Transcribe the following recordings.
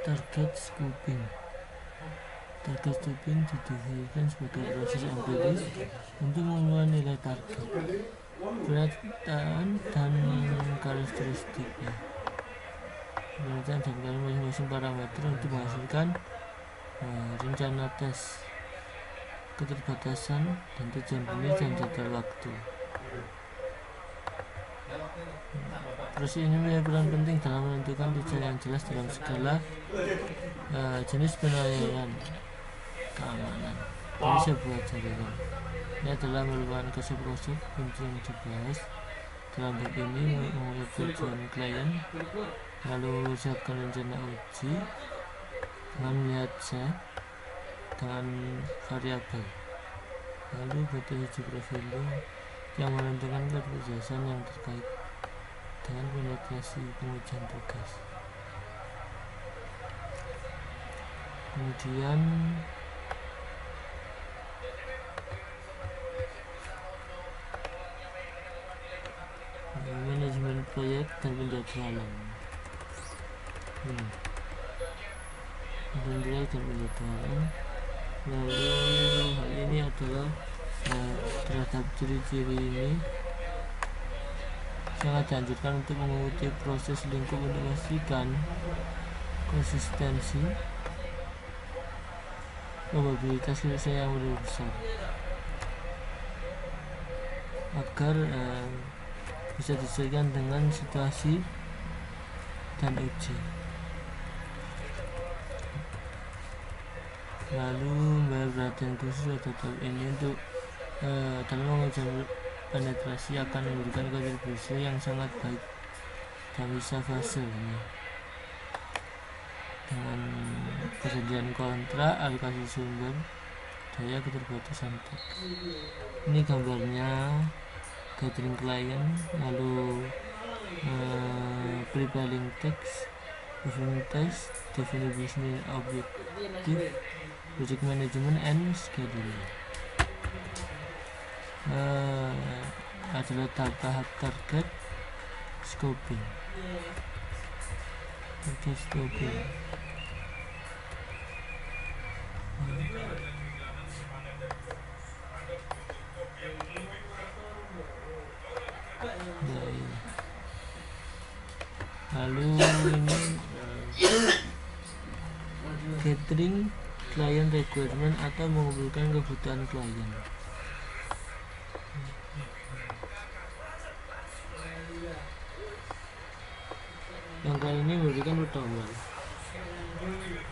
Target scoping. Target scoping didefinisikan sebagai proses empiris untuk mengukur nilai target, penataan dan karakteristiknya. Penelitian dan masing-masing parameter untuk menghasilkan rencana tes, keterbatasan dan tujuan bisnis dan jadwal waktu. Proses ini memiliki peran penting dalam menentukan tujuan yang jelas dalam segala jenis penilaian keamanan dari sebuah jaringan. Ini adalah merupakan konsep-konsep kunci yang dibahas dalam bab ini, mengukur tujuan klien, lalu mengucapkan rencana uji dengan melihat set dengan variabel, lalu metode uji profiling yang menentukan keputusan yang terkait dengan penetrasi pengujian tugas. Kemudian manajemen proyek dan penjadwalan. Proyek dan penjadwalan. Lalu hal ini adalah terhadap ciri-ciri ini sangat dianjurkan untuk mengikuti proses lingkup untuk memastikan konsistensi, probabilitas selesai yang lebih besar agar bisa disesuaikan dengan situasi dan uji. Lalu memberi perhatian khusus terhadap ini untuk dalam menguji penetrasi akan memberikan kontribusi yang sangat baik dalam bisa fase ini dengan perjanjian kontrak, alokasi sumber daya, keterbatasan teks. Ini gambarnya gathering klien, lalu preparing text, proofing test, defining business objective, project management, and scheduling. Adalah tahap target scoping. Lalu ini gathering client requirement atau mengumpulkan kebutuhan klien. Yang kali ini memberikan pedoman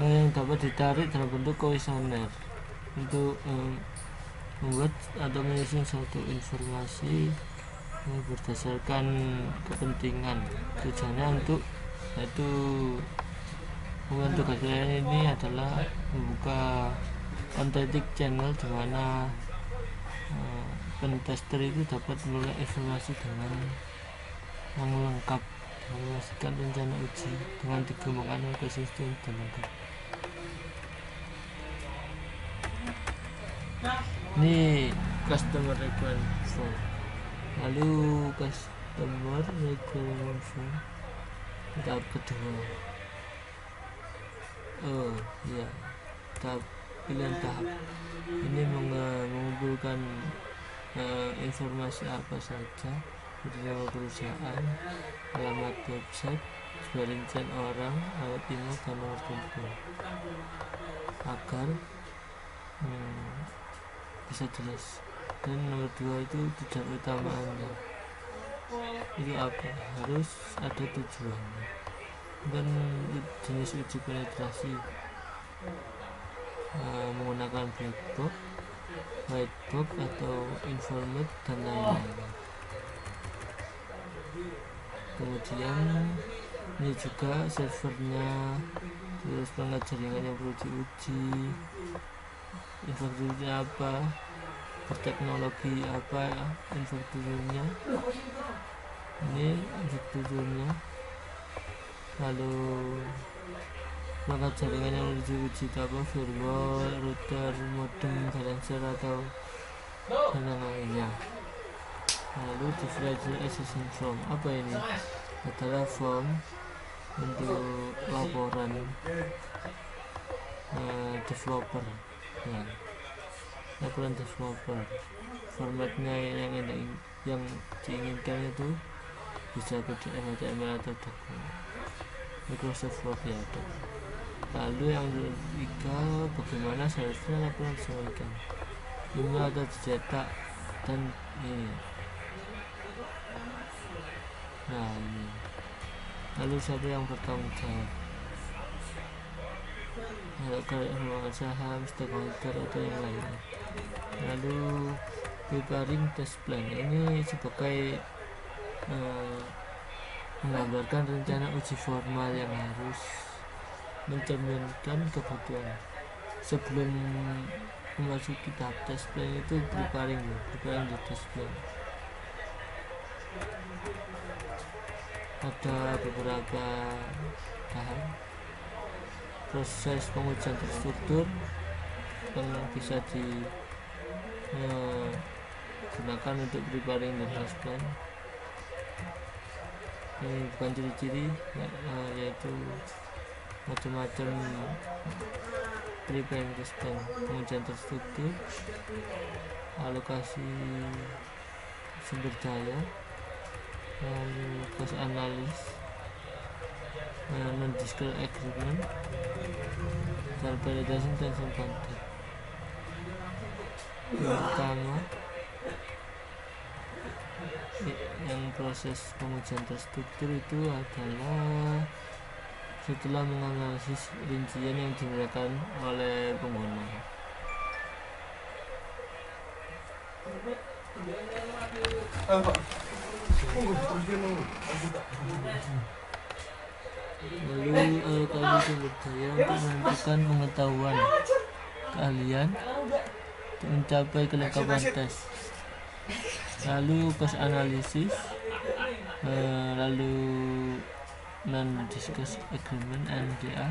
yang dapat ditarik dalam bentuk kuesioner untuk membuat atau menyusun suatu informasi berdasarkan kepentingan. Tujuannya untuk yaitu tugas klien ini adalah membuka authentic channel di mana pentester itu dapat memperoleh informasi dengan yang lengkap, memastikan rencana uji dengan dikembangkan ke sistem dan lengkap. Ini customer requirement form. Lalu customer requirement form tahap kedua. Tahap pilihan tahap ini mengumpulkan informasi apa saja, nama perusahaan, alamat website, sebuah rincian orang, alamat email, dan nomor telepon agar bisa jelas. Dan nomor 2 itu tujuan utamanya itu apa, harus ada tujuannya. Dan jenis uji penetrasi menggunakan black box, white box atau informed dan lain-lain. Kemudian ini juga servernya, terus perangkat jaringan yang perlu diuji, infrastrukturnya apa, berteknologi apa infrastrukturnya, ini infrastrukturnya. Lalu perangkat jaringan yang diuji apa, firewall, router, modem, balancer atau dan lainnya. Lalu differential assessment form, apa ini? Adalah form untuk laporan developer ya, laporan developer formatnya yang diinginkan itu bisa PDF, HTML atau dokumen Microsoft Word ya. Lalu yang ketiga, bagaimana seharusnya laporan disampaikan, email atau dicetak, dan ini. Nah ini. Lalu siapa yang bertanggung jawab? Kalau saham, stakeholder atau yang lainnya. Lalu preparing test plan ini sebagai menggambarkan rencana uji formal yang harus mencerminkan kebutuhan sebelum memasuki tahap test plan. Itu preparing di test plan. Ada beberapa tahap proses pengujian terstruktur yang bisa digunakan untuk preparing the test plan. Ini bukan ciri-ciri yaitu macam-macam preparing test plan: pengujian terstruktur, alokasi sumber daya, lalu cost analysis, non-disclosure agreement, dan validation tension content. Yang pertama, yang proses pengujian terstruktur itu adalah setelah menganalisis rincian yang diberikan oleh pengguna. Lalu alokasi sumber daya untuk menentukan pengetahuan, keahlian untuk mencapai kelengkapan tes. Lalu cost analysis, lalu non-disclosure agreement NDA,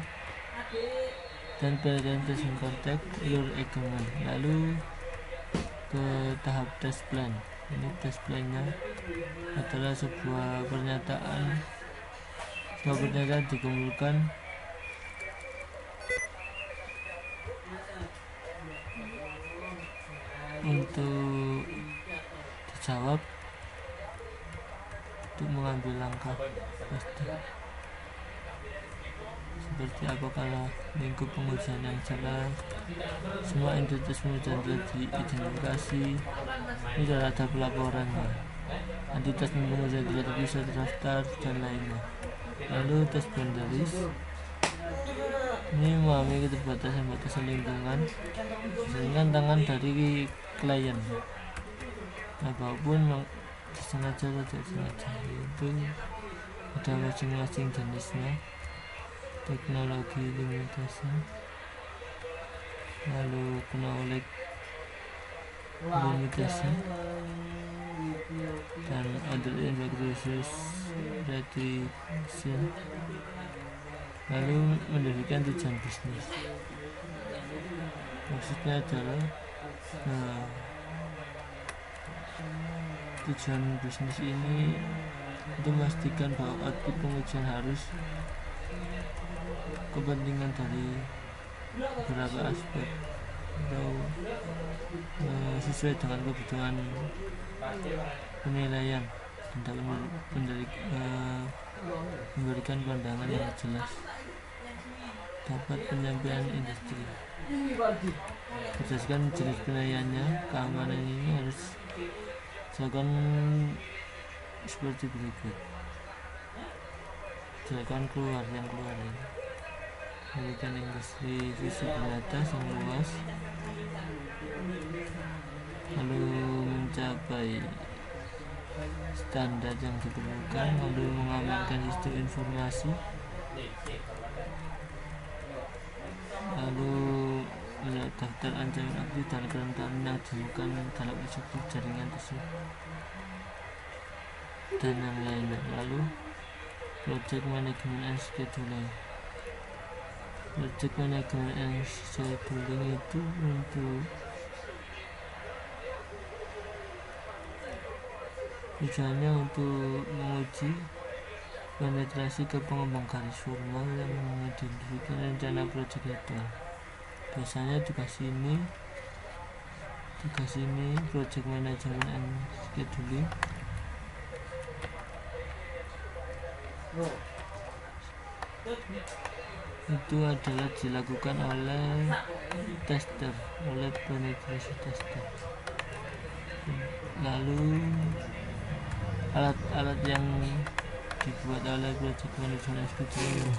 dan presentation contact your agreement. Lalu ke tahap test plan. Ini test plannya adalah sebuah pernyataan dikumpulkan untuk dijawab untuk mengambil langkah pasti, seperti apakah lingkup pengujian yang jelas, semua entitas pengujian telah diidentifikasi, ini adalah ada pelaporannya, entitas pengujian telah bisa terdaftar, dan lainnya. Lalu test boundaries, ini memahami keterbatasan lingkungan tangan dari klien, apapun disengaja atau tidak sengaja, itu ada masing-masing jenisnya. Teknologi limitasi, lalu knowledge limitasi, dan other integration restriction. Lalu mendirikan tujuan bisnis, maksudnya adalah tujuan bisnis ini untuk memastikan bahwa output pengujian harus kepentingan dari beberapa aspek atau sesuai dengan kebutuhan penilaian dan dapat memberikan pandangan yang jelas, dapat penyampaian industri berdasarkan jenis penilaiannya. Keamanan ini harus dilakukan seperti berikut. Silakan keluar ini memberikan industri visibilitas yang luas, lalu mencapai standar yang diperlukan, lalu mengamankan sistem informasi, lalu melihat daftar ancaman aktif dan kerentanan yang dilakukan dalam eksekusi jaringan tersebut, dan yang lainnya. Lalu project management and scheduling. Project management and scheduling itu untuk tujuannya untuk menguji penetrasi ke pengembang garis formal yang mengidentifikasi rencana proyek itu. Biasanya tugas ini project management and scheduling. Itu adalah dilakukan oleh tester, oleh penetrasi tester. Lalu alat-alat yang dibuat oleh project management and scheduling,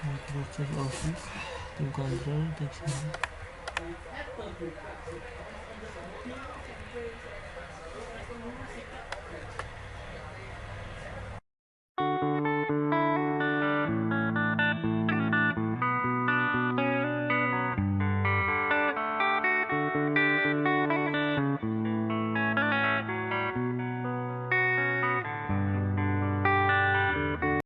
Microsoft Office, tim control, text.